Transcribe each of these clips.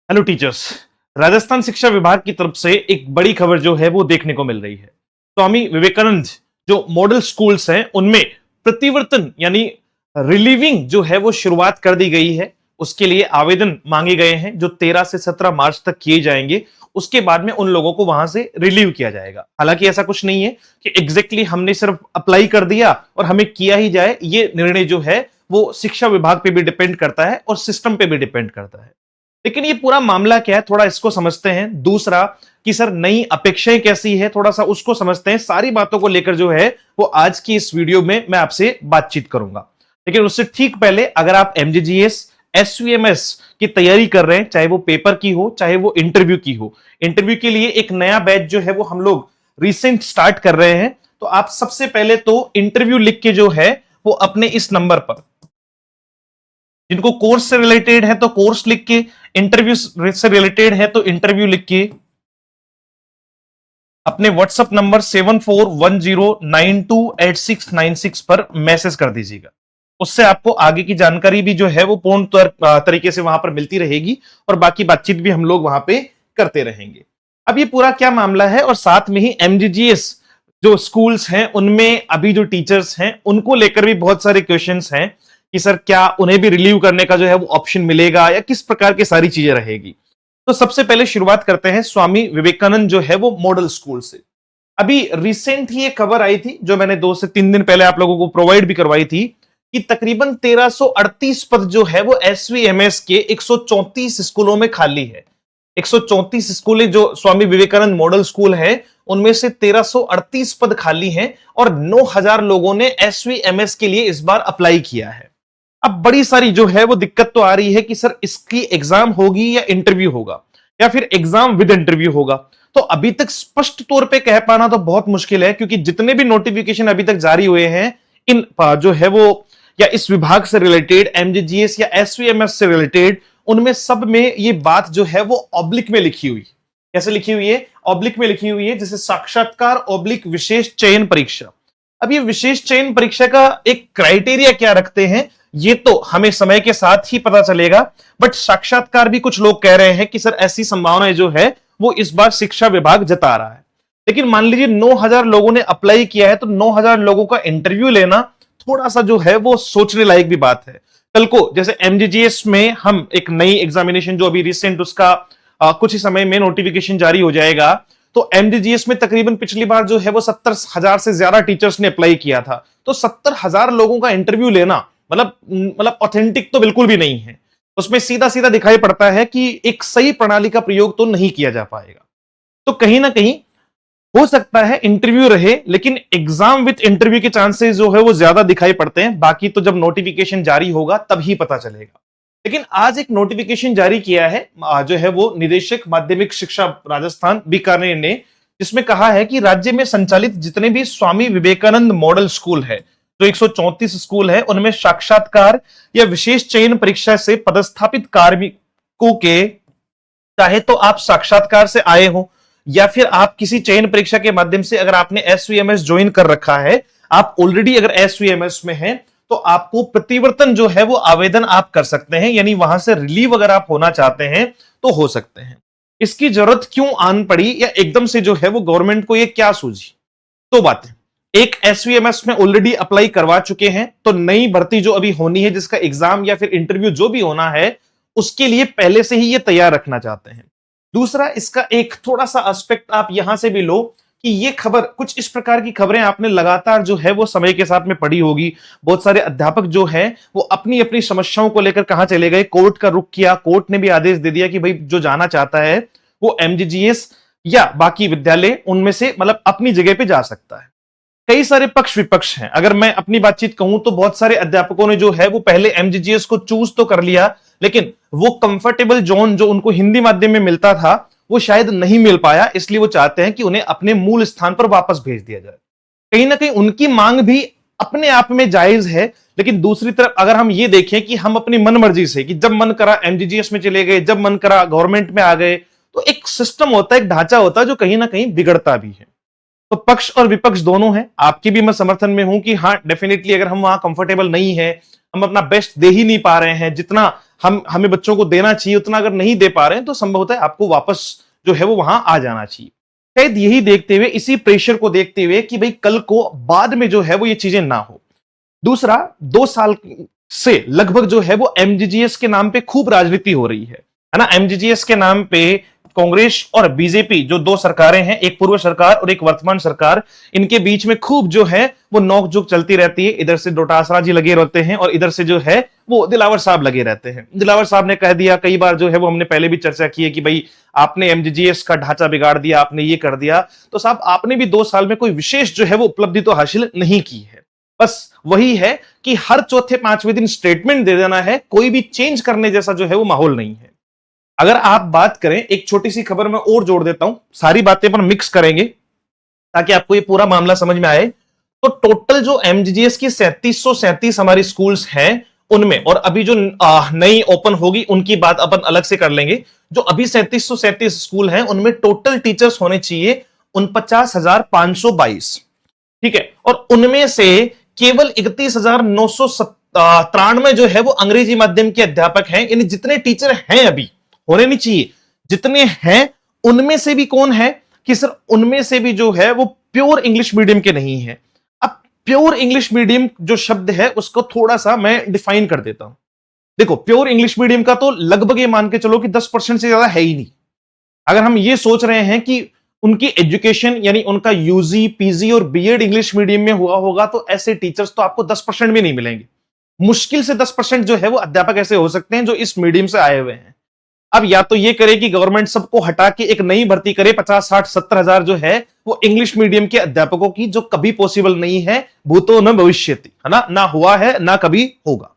Hello teachers. Rajasthan शिक्षा विभाग की तरफ से एक बड़ी खबर जो है वो देखने को मिल रही है। स्वामी विवेकानंद जो मॉडल स्कूल्स हैं उनमें प्रतिवर्तन यानी रिलीविंग जो है वो शुरुआत कर दी गई है। उसके लिए आवेदन मांगे गए हैं जो 13 से 17 मार्च तक किए जाएंगे। उसके बाद में उन लोगों को वहां से रिलीव किया जाएगा। हालांकि ऐसा कुछ नहीं है कि एग्जैक्टली हमने सिर्फ अप्लाई कर दिया और हमें किया ही जाए। ये निर्णय जो है वो शिक्षा विभाग पे भी डिपेंड करता है और सिस्टम पे भी डिपेंड करता है। लेकिन ये पूरा मामला क्या है थोड़ा इसको समझते हैं। दूसरा कि सर नई अपेक्षाएं कैसी है थोड़ा सा उसको समझते हैं। सारी बातों को लेकर जो है वो आज की इस वीडियो में मैं आपसे बातचीत करूंगा। लेकिन उससे ठीक पहले अगर आप एमजीजीएस एसवीएमएस की तैयारी कर रहे हैं, चाहे वो पेपर की हो चाहे वो इंटरव्यू की हो, इंटरव्यू के लिए एक नया बैच जो है वो हम लोग रिसेंट स्टार्ट कर रहे हैं। तो आप सबसे पहले तो इंटरव्यू लिख के जो है वो अपने इस नंबर पर, जिनको कोर्स से रिलेटेड है तो कोर्स लिख के, इंटरव्यू से रिलेटेड है तो इंटरव्यू लिख के अपने व्हाट्सएप नंबर 7410928696 पर मैसेज कर दीजिएगा। उससे आपको आगे की जानकारी भी जो है वो पूर्ण तरीके से वहां पर मिलती रहेगी और बाकी बातचीत भी हम लोग वहां पे करते रहेंगे। अब ये पूरा क्या मामला है और साथ में ही एमजीजीएस जो स्कूल्स हैं उनमें अभी जो टीचर्स हैं उनको लेकर भी बहुत सारे क्वेश्चंस हैं कि सर क्या उन्हें भी रिलीव करने का जो है वो ऑप्शन मिलेगा या किस प्रकार की सारी चीजें रहेगी। तो सबसे पहले शुरुआत करते हैं स्वामी विवेकानंद जो है वो मॉडल स्कूल से। अभी रिसेंट ही एक खबर आई थी जो मैंने 2 से 3 दिन पहले आप लोगों को प्रोवाइड भी करवाई थी कि तकरीबन 1338 पद जो है वो एसवीएमएस के 134 स्कूलों में खाली है। 134 स्कूलें जो स्वामी विवेकानंद मॉडल स्कूल है उनमें से 1338 पद खाली हैं और 9000 लोगों ने एसवीएमएस के लिए इस बार अप्लाई किया है। अब बड़ी सारी जो है वो दिक्कत तो आ रही है कि सर इसकी एग्जाम होगी या इंटरव्यू होगा या फिर एग्जाम विद इंटरव्यू होगा। तो अभी तक स्पष्ट तौर पे कह पाना तो बहुत मुश्किल है क्योंकि जितने भी नोटिफिकेशन अभी तक जारी हुए हैं इन जो है वो या इस विभाग से रिलेटेड एमजीजीएस या एसवीएमएस से रिलेटेड उनमें सब में ये बात जो है वो ऑब्लिक में लिखी हुई। कैसे लिखी हुई है? ऑब्लिक में लिखी हुई है, जैसे साक्षात्कार ऑब्लिक विशेष चयन परीक्षा। अब ये विशेष चयन परीक्षा का एक क्राइटेरिया क्या रखते हैं ये तो हमें समय के साथ ही पता चलेगा। बट साक्षात्कार भी कुछ लोग कह रहे हैं कि सर ऐसी संभावनाएं जो है वो इस बार शिक्षा विभाग जता रहा है। लेकिन मान लीजिए 9000 लोगों ने अप्लाई किया है तो 9000 लोगों का इंटरव्यू लेना थोड़ा सा जो है वो सोचने लायक भी बात है। कल को जैसे एमजीजीएस में हम एक नई एग्जामिनेशन जो अभी रिसेंट उसका कुछ ही समय में नोटिफिकेशन जारी हो जाएगा। तो एमजीजीएस में तकरीबन पिछली बार जो है वो 70,000 से ज्यादा टीचर्स ने अप्लाई किया था। तो 70,000 लोगों का इंटरव्यू लेना मतलब ऑथेंटिक तो बिल्कुल भी नहीं है। उसमें सीधा सीधा दिखाई पड़ता है कि एक सही प्रणाली का प्रयोग तो नहीं किया जा पाएगा। तो कहीं ना कहीं हो सकता है इंटरव्यू रहे लेकिन एग्जाम विथ इंटरव्यू के चांसेस जो है वो ज्यादा दिखाई पड़ते हैं। बाकी तो जब नोटिफिकेशन जारी होगा तभी पता चलेगा। लेकिन आज एक नोटिफिकेशन जारी किया है जो है वो निदेशक माध्यमिक शिक्षा राजस्थान बीकानेर ने, जिसमें कहा है कि राज्य में संचालित जितने भी स्वामी विवेकानंद मॉडल स्कूल है जो 134 स्कूल है उनमें साक्षात्कार या विशेष चयन परीक्षा से पदस्थापित कार्मिकों के, चाहे तो आप साक्षात्कार से आए हो या फिर आप किसी चयन परीक्षा के माध्यम से अगर आपने एसवीएमएस ज्वाइन कर रखा है, आप ऑलरेडी अगर एसवीएमएस में हैं तो आपको प्रतिवर्तन जो है वो आवेदन आप कर सकते हैं। यानी वहां से रिलीव अगर आप होना चाहते हैं तो हो सकते हैं। इसकी जरूरत क्यों आन पड़ी या एकदम से जो है वो गवर्नमेंट को ये क्या सूझी? दो बातें। एक, एसवीएमएस में ऑलरेडी अप्लाई करवा चुके हैं तो नई भर्ती जो अभी होनी है जिसका एग्जाम या फिर इंटरव्यू जो भी होना है उसके लिए पहले से ही ये तैयार रखना चाहते हैं। दूसरा, इसका एक थोड़ा सा एस्पेक्ट आप यहां से भी लो कि ये खबर, कुछ इस प्रकार की खबरें आपने लगातार जो है वो समय के साथ में पढ़ी होगी। बहुत सारे अध्यापक जो है वो अपनी अपनी समस्याओं को लेकर कहां चले गए, कोर्ट का रुख किया। कोर्ट ने भी आदेश दे दिया कि भाई जो जाना चाहता है वो एमजीजीएस या बाकी विद्यालय उनमें से मतलब अपनी जगह पे जा सकता है। कई सारे पक्ष विपक्ष हैं। अगर मैं अपनी बातचीत कहूं तो बहुत सारे अध्यापकों ने जो है वो पहले एमजीजीएस को चूज तो कर लिया लेकिन वो कंफर्टेबल जोन जो उनको हिंदी माध्यम में मिलता था वो शायद नहीं मिल पाया, इसलिए वो चाहते हैं कि उन्हें अपने मूल स्थान पर वापस भेज दिया जाए। कहीं ना कहीं उनकी मांग भी अपने आप में जायज है। लेकिन दूसरी तरफ अगर हम ये देखें कि हम अपनी मन मर्जी से कि जब मन करा एमजीजीएस में चले गए, जब मन करा गवर्नमेंट में आ गए, तो एक सिस्टम होता है, एक ढांचा होता है जो कहीं ना कहीं बिगड़ता भी है। तो पक्ष और विपक्ष दोनों हैं। आपकी भी मैं समर्थन में हूं कि हाँ डेफिनेटली अगर हम वहां कंफर्टेबल नहीं है, हम अपना बेस्ट दे ही नहीं पा रहे हैं, जितना हमें बच्चों को देना चाहिए उतना अगर नहीं दे पा रहे हैं तो संभवतः आपको वापस जो है वो वहां आ जाना चाहिए। शायद यही देखते हुए, इसी प्रेशर को देखते हुए कि भाई कल को बाद में जो है वो ये चीजें ना हो। दूसरा, 2 साल से लगभग जो है वो एमजीजीएस के नाम पे खूब राजनीति हो रही है ना। एमजीजीएस के नाम पे कांग्रेस और बीजेपी जो 2 सरकारें हैं, एक पूर्व सरकार और एक वर्तमान सरकार, इनके बीच में खूब जो है वो नोकझोंक चलती रहती है। इधर से डोटासरा जी लगे रहते हैं और इधर से जो है वो दिलावर साहब लगे रहते हैं। दिलावर साहब ने कह दिया कई बार, जो है वो हमने पहले भी चर्चा की है कि भाई आपने एमजीजीएस का ढांचा बिगाड़ दिया, आपने ये कर दिया। तो साहब आपने भी 2 साल में कोई विशेष जो है वो उपलब्धि तो हासिल नहीं की है। बस वही है कि हर चौथे पांचवें दिन स्टेटमेंट दे देना है, कोई भी चेंज करने जैसा जो है वो माहौल नहीं है। अगर आप बात करें, एक छोटी सी खबर मैं और जोड़ देता हूं, सारी बातें पर मिक्स करेंगे ताकि आपको ये पूरा मामला समझ में आए। तो टोटल जो एमजीजीएस की 3737 हमारी स्कूल्स हैं उनमें, और अभी जो नई ओपन होगी उनकी बात अपन अलग से कर लेंगे। जो अभी 3737 स्कूल हैं उनमें टोटल टीचर्स होने चाहिए 49,522, ठीक है। और उनमें से केवल 31,993 जो है वो अंग्रेजी माध्यम के अध्यापक हैं। यानी जितने टीचर हैं अभी, होने नहीं चाहिए, जितने हैं उनमें से भी कौन है कि सर उनमें से भी जो है वो प्योर इंग्लिश मीडियम के नहीं है। अब प्योर इंग्लिश मीडियम जो शब्द है उसको थोड़ा सा मैं डिफाइन कर देता हूं। देखो, प्योर इंग्लिश मीडियम का तो लगभग ये मान के चलो कि 10% से ज्यादा है ही नहीं। अगर हम ये सोच रहे हैं कि उनकी एजुकेशन यानी उनका यूजी, पीजी और बीएड इंग्लिश मीडियम में हुआ होगा, तो ऐसे टीचर्स तो आपको 10% भी नहीं मिलेंगे। मुश्किल से 10% जो है वो अध्यापक ऐसे हो सकते हैं जो इस मीडियम से आए हुए हैं। अब या तो ये करे कि गवर्नमेंट सबको हटा के एक नई भर्ती करे 50, 60, 70 हजार जो है वो इंग्लिश मीडियम के अध्यापकों की, जो कभी पॉसिबल नहीं है, भूतो न भविष्यति, है ना हुआ है ना कभी होगा।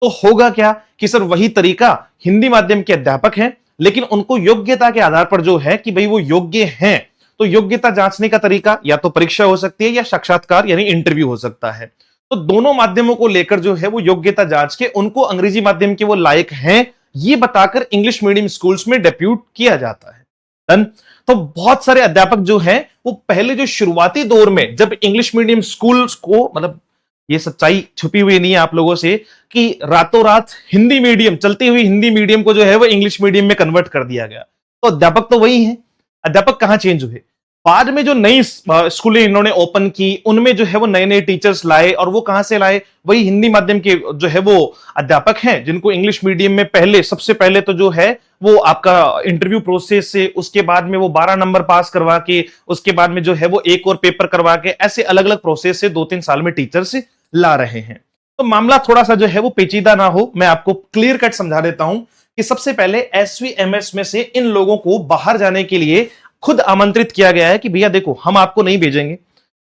तो होगा क्या कि सर वही तरीका, हिंदी माध्यम के अध्यापक हैं लेकिन उनको योग्यता के आधार पर जो है कि भाई वो योग्य हैं, तो योग्यता जांचने का तरीका या तो परीक्षा हो सकती है या साक्षात्कार यानी इंटरव्यू हो सकता है। तो दोनों माध्यमों को लेकर जो है वो योग्यता जांच के उनको अंग्रेजी माध्यम के वो लायक हैं ये बताकर इंग्लिश मीडियम स्कूल्स में डेप्यूट किया जाता है। डन। तो बहुत सारे अध्यापक जो हैं वो पहले जो शुरुआती दौर में जब इंग्लिश मीडियम स्कूल्स को, मतलब ये सच्चाई छुपी हुई नहीं है आप लोगों से कि रातों रात हिंदी मीडियम, चलती हुई हिंदी मीडियम को जो है वो इंग्लिश मीडियम में कन्वर्ट कर दिया गया। तो अध्यापक तो वही है, अध्यापक कहां चेंज हुए? बाद में जो नई स्कूलें इन्होंने ओपन की उनमें जो है वो नए नए टीचर्स लाए, और वो कहां से लाए? वही हिंदी माध्यम के जो है वो अध्यापक हैं जिनको इंग्लिश मीडियम में पहले, सबसे पहले तो जो है वो आपका इंटरव्यू प्रोसेस से, उसके बाद में वो 12 नंबर पास करवा के, उसके बाद में जो है वो एक और पेपर करवा के, ऐसे अलग अलग प्रोसेस से 2-3 साल में टीचर्स ला रहे हैं। तो मामला थोड़ा सा जो है वो पेचीदा ना हो, मैं आपको क्लियर कट समझा देता हूं कि सबसे पहले एसवीएमएस में से इन लोगों को बाहर जाने के लिए खुद आमंत्रित किया गया है कि भैया देखो, हम आपको नहीं भेजेंगे,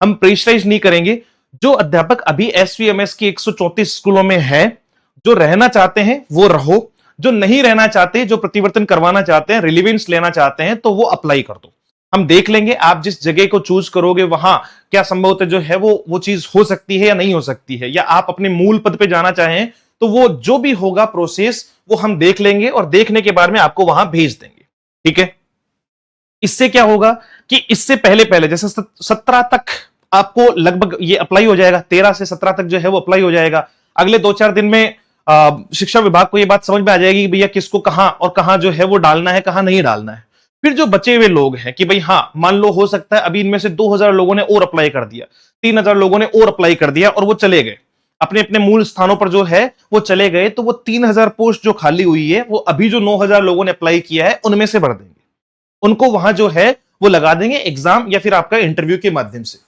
हम प्रेशराइज नहीं करेंगे। जो अध्यापक अभी एसवीएमएस की 134 स्कूलों में है, जो रहना चाहते हैं वो रहो, जो नहीं रहना चाहते, जो प्रतिवर्तन करवाना चाहते हैं, रिलीवेंस लेना चाहते हैं, तो वो अप्लाई कर दो। हम देख लेंगे आप जिस जगह को चूज करोगे वहां क्या संभवतः जो है वो चीज हो सकती है या नहीं हो सकती है, या आप अपने मूल पद पे जाना चाहें तो वो जो भी होगा प्रोसेस वो हम देख लेंगे और देखने के बाद में आपको वहां भेज देंगे। ठीक है। इससे क्या होगा कि इससे पहले पहले जैसे 17 तक आपको लगभग ये अप्लाई हो जाएगा, 13 से 17 तक जो है वो अप्लाई हो जाएगा। अगले 2-4 दिन में शिक्षा विभाग को ये बात समझ में आ जाएगी कि भैया किसको कहां और कहां जो है वो डालना है, कहां नहीं डालना है। फिर जो बचे हुए लोग हैं कि भाई हाँ, मान लो हो सकता है अभी इनमें से 2000 लोगों ने और अप्लाई कर दिया, 3000 लोगों ने और अप्लाई कर दिया और वो चले गए अपने अपने मूल स्थानों पर जो है वो चले गए, तो वो 3000 पोस्ट जो खाली हुई है वो अभी जो 9000 लोगों ने अप्लाई किया है उनमें से भर देंगे, उनको वहां जो है वो लगा देंगे एग्जाम या फिर आपका इंटरव्यू के माध्यम से।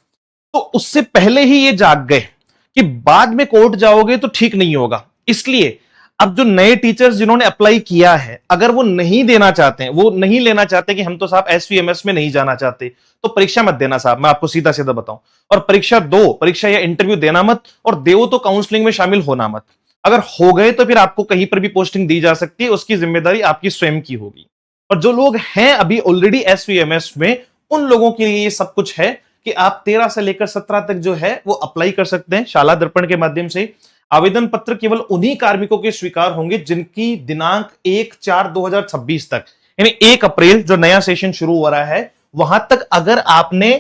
तो उससे पहले ही ये जाग गए कि बाद में कोर्ट जाओगे तो ठीक नहीं होगा। इसलिए अब जो नए टीचर्स जिन्होंने अप्लाई किया है, अगर वो नहीं देना चाहते हैं, वो नहीं लेना चाहते कि हम तो साहब एसवीएमएस में नहीं जाना चाहते, तो परीक्षा मत देना साहब, मैं आपको सीधा सीधा बताऊं। और परीक्षा दो, परीक्षा या इंटरव्यू देना मत, और देवो तो काउंसलिंग में शामिल होना मत। अगर हो गए तो फिर आपको कहीं पर भी पोस्टिंग दी जा सकती है, उसकी जिम्मेदारी आपकी स्वयं की होगी। और जो लोग हैं अभी ऑलरेडी एसवीएमएस में, उन लोगों के लिए ये सब कुछ है कि आप 13 से लेकर 17 तक जो है वो अप्लाई कर सकते हैं शाला दर्पण के माध्यम से। आवेदन पत्र केवल उन्हीं कार्मिकों के स्वीकार होंगे जिनकी दिनांक 1/4/2026 तक, यानी 1 अप्रैल जो नया सेशन शुरू हो रहा है वहां तक अगर आपने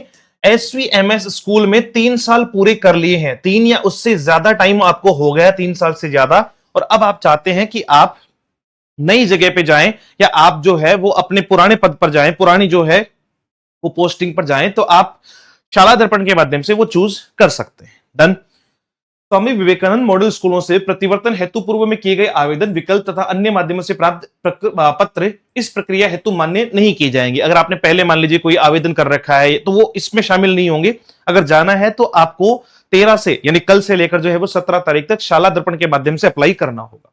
एसवीएमएस स्कूल में 3 साल पूरे कर लिए हैं, 3 या उससे ज्यादा टाइम आपको हो गया, 3 साल से ज्यादा, और अब आप चाहते हैं कि आप नई जगह पे जाएं या आप जो है वो अपने पुराने पद पर जाएं, पुरानी जो है वो पोस्टिंग पर जाएं, तो आप शाला दर्पण के माध्यम से वो चूज कर सकते हैं। डन। स्वामी विवेकानंद मॉडल स्कूलों से प्रतिवर्तन हेतु पूर्व में किए गए आवेदन, विकल्प तथा अन्य माध्यमों से प्राप्त पत्र इस प्रक्रिया हेतु मान्य नहीं किए जाएंगे। अगर आपने पहले मान लीजिए कोई आवेदन कर रखा है तो वो इसमें शामिल नहीं होंगे। अगर जाना है तो आपको 13 से यानी कल से लेकर जो है वो 17 तारीख तक शाला दर्पण के माध्यम से अप्लाई करना होगा।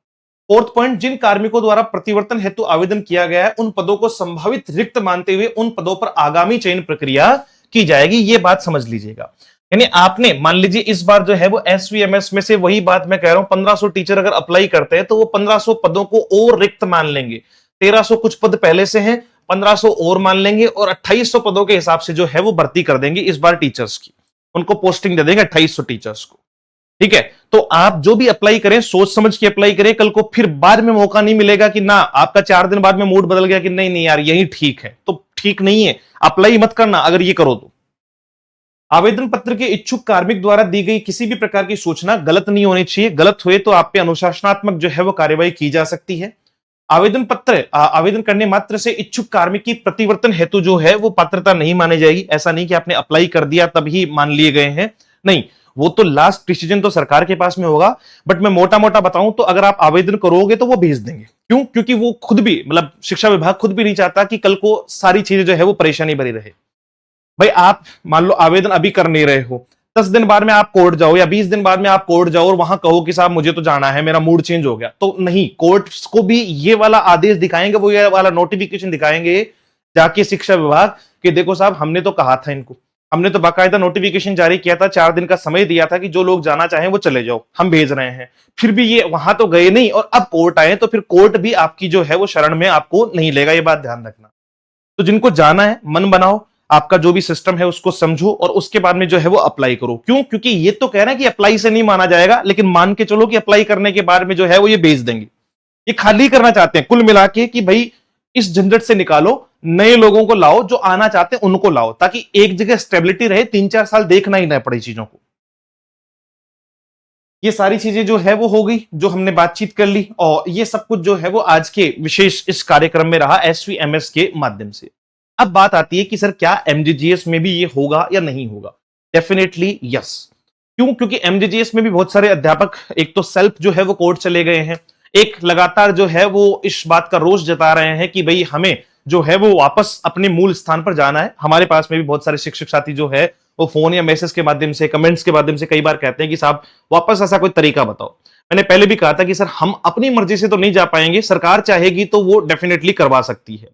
फोर्थ पॉइंट, जिन कार्मिकों द्वारा प्रतिवर्तन हेतु आवेदन किया गया है उन पदों को संभावित रिक्त मानते हुए उन पदों पर आगामी चयन प्रक्रिया की जाएगी। ये बात समझ लीजिएगा। यानी आपने मान लीजिए इस बार जो है वो एसवीएमएस में से, वही बात मैं कह रहा हूं, 1500 टीचर अगर अप्लाई करते हैं तो वो 1500 पदों को और रिक्त मान लेंगे। 1300 कुछ पद पहले से हैं, 1500 और मान लेंगे और 2800 पदों के हिसाब से जो है वो भर्ती कर देंगे इस बार टीचर्स की, उनको पोस्टिंग दे देंगे 2800 टीचर्स को। ठीक है, तो आप जो भी अप्लाई करें सोच समझ के अप्लाई करें, कल को फिर बाद में मौका नहीं मिलेगा कि ना आपका 4 दिन बाद में मूड बदल गया कि नहीं नहीं यार यही ठीक है, तो ठीक नहीं है, अप्लाई मत करना अगर ये करो तो। आवेदन पत्र के इच्छुक कार्मिक द्वारा दी गई किसी भी प्रकार की सूचना गलत नहीं होनी चाहिए, गलत हुए तो आप पे अनुशासनात्मक जो है वो कार्यवाही की जा सकती है। आवेदन पत्र आवेदन करने मात्र से इच्छुक कार्मिक की प्रतिवर्तन हेतु जो है वो पात्रता नहीं मानी जाएगी। ऐसा नहीं कि आपने अप्लाई कर दिया तभी मान लिए गए हैं, नहीं, वो तो लास्ट डिसीजन तो सरकार के पास में होगा। बट मैं मोटा मोटा बताऊं तो अगर आप आवेदन करोगे तो वो भेज देंगे। क्यों? क्योंकि वो खुद भी, मतलब शिक्षा विभाग खुद भी नहीं चाहता कि कल को सारी चीजें जो है वो परेशानी भरी रहे। भाई आप मान लो आवेदन अभी कर नहीं रहे हो, 10 दिन बाद में आप कोर्ट जाओ या 20 दिन बाद में आप कोर्ट जाओ और वहां कहो कि साहब मुझे तो जाना है, मेरा मूड चेंज हो गया, तो नहीं, कोर्ट को भी ये वाला आदेश दिखाएंगे, वो ये वाला नोटिफिकेशन दिखाएंगे जाके शिक्षा विभाग कि देखो साहब हमने तो कहा था इनको, हमने तो बाकायदा नोटिफिकेशन जारी किया था, 4 दिन का समय दिया था कि जो लोग जाना चाहें वो चले जाओ, हम भेज रहे हैं। फिर भी ये वहां तो गए नहीं और अब कोर्ट आए तो फिर कोर्ट भी आपकी जो है वो शरण में आपको नहीं लेगा, ये बात ध्यान रखना। तो जिनको जाना है मन बनाओ, आपका जो भी सिस्टम है उसको समझो और उसके बाद में जो है वो अप्लाई करो। क्यों? क्योंकि ये तो कह रहे हैं कि अप्लाई से नहीं माना जाएगा, लेकिन मान के चलो कि अप्लाई करने के बाद में जो है वो ये भेज देंगे। ये खाली करना चाहते हैं कुल मिला के कि भाई इस झंझट से निकालो, नए लोगों को लाओ, जो आना चाहते हैं उनको लाओ, ताकि एक जगह स्टेबिलिटी रहे, 3-4 साल देखना ही ना पड़े चीजों को। ये सारी चीजें जो है वो हो गई, जो हमने बातचीत कर ली, और ये सब कुछ जो है वो आज के विशेष इस कार्यक्रम में रहा एसवीएमएस के माध्यम से। अब बात आती है कि सर क्या एमजीजीएस में भी ये होगा या नहीं होगा? Definitely yes. क्यों? क्योंकि एमजीजीएस में भी बहुत सारे अध्यापक एक तो सेल्फ जो है वो कोर्ट चले गए हैं, एक लगातार जो है वो इस बात का रोष जता रहे हैं कि भाई हमें जो है वो वापस अपने मूल स्थान पर जाना है। हमारे पास में भी बहुत सारे शिक्षक साथी जो है वो फोन या मैसेज के माध्यम से, कमेंट्स के माध्यम से कई बार कहते हैं कि साहब वापस ऐसा कोई तरीका बताओ। मैंने पहले भी कहा था कि सर हम अपनी मर्जी से तो नहीं जा पाएंगे, सरकार चाहेगी तो वो डेफिनेटली करवा सकती है।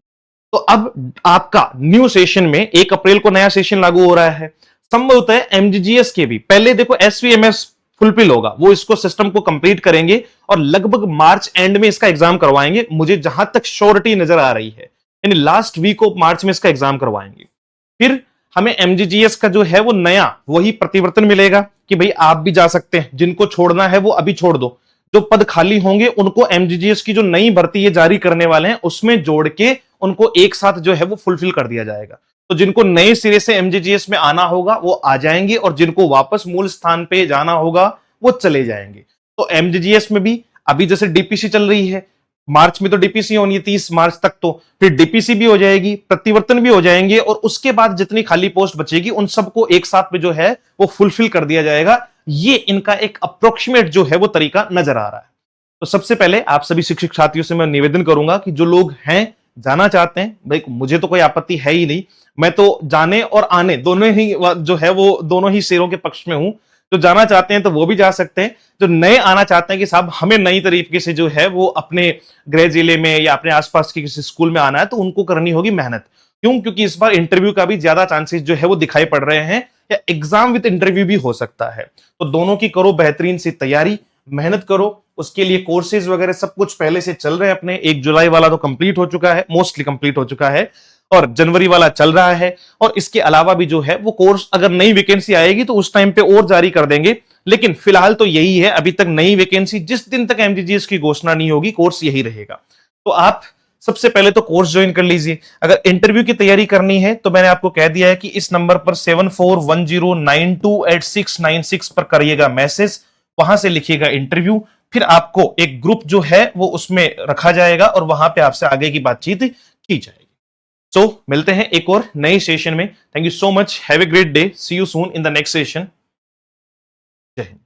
तो अब आपका न्यू सेशन में 1 अप्रैल को नया सेशन लागू हो रहा है, संभवतः है एमजीजीएस के भी पहले देखो एसवीएमएस फुलफिल होगा, वो इसको सिस्टम को कंप्लीट करेंगे और लगभग मार्च एंड में इसका एग्जाम करवाएंगे। मुझे जहां तक श्योरिटी नजर आ रही है, यानी लास्ट वीक ऑफ मार्च में इसका एग्जाम करवाएंगे। फिर हमें एमजीजीएस का जो है वो नया वही प्रतिवर्तन मिलेगा कि भाई आप भी जा सकते हैं, जिनको छोड़ना है वो अभी छोड़ दो, जो पद खाली होंगे उनको एमजीजीएस की जो नई भर्ती ये जारी करने वाले हैं उसमें जोड़ के उनको एक साथ जो है वो फुलफिल कर दिया जाएगा। तो जिनको नए सिरे से एमजीजीएस में आना होगा वो आ जाएंगे और जिनको वापस मूल स्थान पे जाना होगा वो चले जाएंगे। तो एमजीजीएस में भी अभी जैसे डीपीसी चल रही है, मार्च में तो डीपीसी होनी है 30 मार्च तक, तो फिर डीपीसी भी हो जाएगी, प्रतिवर्तन भी हो जाएंगे और उसके बाद जितनी खाली पोस्ट बचेगी उन सबको एक साथ में जो है वो फुलफिल कर दिया जाएगा। ये इनका एक अप्रोक्सीमेट जो है वो तरीका नजर आ रहा है। तो सबसे पहले आप सभी शिक्षक साथियों से मैं निवेदन करूंगा कि जो लोग हैं जाना चाहते हैं, भाई मुझे तो कोई आपत्ति है ही नहीं, मैं तो जाने और आने दोनों ही जो है वो दोनों ही शेरों के पक्ष में हूं। जो जाना चाहते हैं तो वो भी जा सकते हैं, जो नए आना चाहते हैं कि साहब हमें नई तरीके से जो है वो अपने गृह जिले में या अपने आसपास के किसी स्कूल में आना है, तो उनको करनी होगी मेहनत। क्यों? क्योंकि इस बार इंटरव्यू का भी ज्यादा चांसेस जो है वो दिखाई पड़ रहे हैं, या एग्जाम विद इंटरव्यू भी हो सकता है। तो दोनों की करो बेहतरीन सी तैयारी, मेहनत करो। उसके लिए कोर्सेज वगैरह सब कुछ पहले से चल रहे हैं अपने। 1 जुलाई वाला तो कंप्लीट हो चुका है, मोस्टली कंप्लीट हो चुका है, और जनवरी वाला चल रहा है। और इसके अलावा भी जो है वो कोर्स अगर नई वैकेंसी आएगी तो उस टाइम पे और जारी कर देंगे, लेकिन फिलहाल तो यही है। अभी तक नई वैकेंसी जिस दिन तक एमजीजीएस की घोषणा नहीं होगी कोर्स यही रहेगा। तो आप सबसे पहले तो कोर्स ज्वाइन कर लीजिए। अगर इंटरव्यू की तैयारी करनी है तो मैंने आपको कह दिया है कि इस नंबर पर 7410928696 पर करिएगा मैसेज, वहां से लिखिएगा इंटरव्यू, फिर आपको एक ग्रुप जो है वो उसमें रखा जाएगा और वहां पे आपसे आगे की बातचीत की जाएगी। सो मिलते हैं एक और नए सेशन में। Thank you so much, have a great day, see you soon in the next session. जय हिंद।